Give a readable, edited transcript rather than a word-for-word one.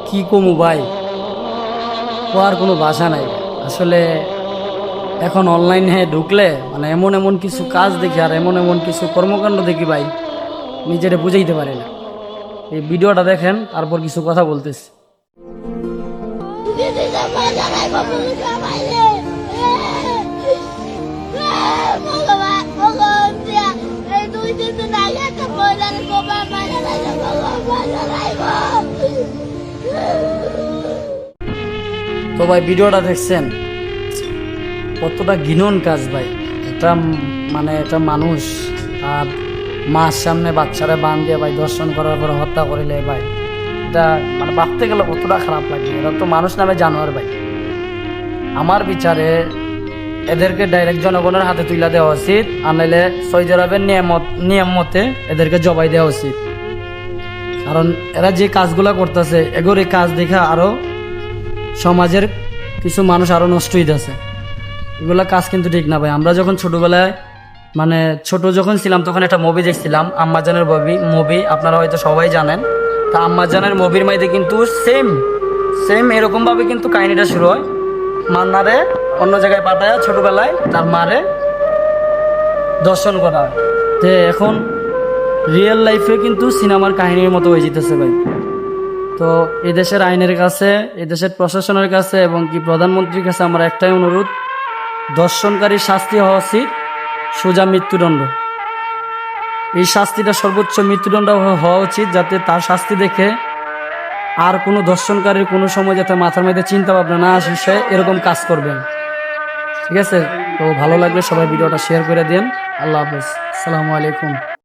কি কমু ভাই, আর কোনো ভাষা নাই আসলে। এখন অনলাইনে ঢুকলে মানে এমন এমন কিছু কাজ দেখি আর এমন এমন কিছু কর্মকাণ্ড দেখি ভাই, নিজেরে বুঝাইতে পারি না। এই ভিডিওটা দেখেন, তারপর কিছু কথা বলতেছি। তো ভাই ভিডিওটা দেখছেন, কতটা ঘৃণন কাজ ভাই। এটা মানে এটা মানুষ আর মার সামনে বাচ্চারা বান দিয়ে ভাই দর্শন করার পর হত্যা করিলে ভাই, এটা মানে ভাবতে গেলে কতটা খারাপ লাগে। এরা তো মানুষ নামে জানোয়ার ভাই। আমার বিচারে এদেরকে ডাইরেক্ট জনগণের হাতে তুলে দেওয়া উচিত, আর নাইলে সৌদি আরবের নিয়ম মতে এদেরকে জবাই দেওয়া উচিত। কারণ এরা যে কাজগুলা করতেছে, এগোর এই কাজ দেখে আরো সমাজের কিছু মানুষ আরো নষ্ট হইতেছে। এগুলা কাজ কিন্তু ঠিক না ভাই। আমরা যখন ছোটবেলায় মানে ছোট যখন ছিলাম তখন একটা মুভি দেখছিলাম, আম্মাজানের মুভি, আপনারা হয়তো সবাই জানেন। তা আম্মাজানের মুভির মধ্যে কিন্তু সেম সেম এরকম ভাবে কিন্তু কাহিনীটা শুরু হয়। মান্নারে অন্য জায়গায় পাঠায় ছোটবেলায় তার মারে দর্শন করা হয়। তো এখন রিয়েল লাইফে কিন্তু সিনেমার কাহিনীর মতো হয়ে যেতেছে ভাই। তো এই দেশের আইনের কাছে, এই দেশের প্রশাসনের কাছে এবং কি প্রধানমন্ত্রীর কাছে আমার একটাই অনুরোধ, দর্শনকারীর শাস্তি হওয়া উচিত সোজা মৃত্যুদণ্ড। এই শাস্তিটা সর্বোচ্চ মৃত্যুদণ্ড হওয়া উচিত, যাতে তার শাস্তি দেখে আর কোনো দর্শনকারীর কোনো সময় যাতে মাথার মধ্যে চিন্তা ভাবনা না আসে সে এরকম কাজ করবেন। ঠিক আছে, তো ভালো লাগলে সবাই ভিডিওটা শেয়ার করে দিন। আল্লাহ হাফেজ, আসসালামু আলাইকুম।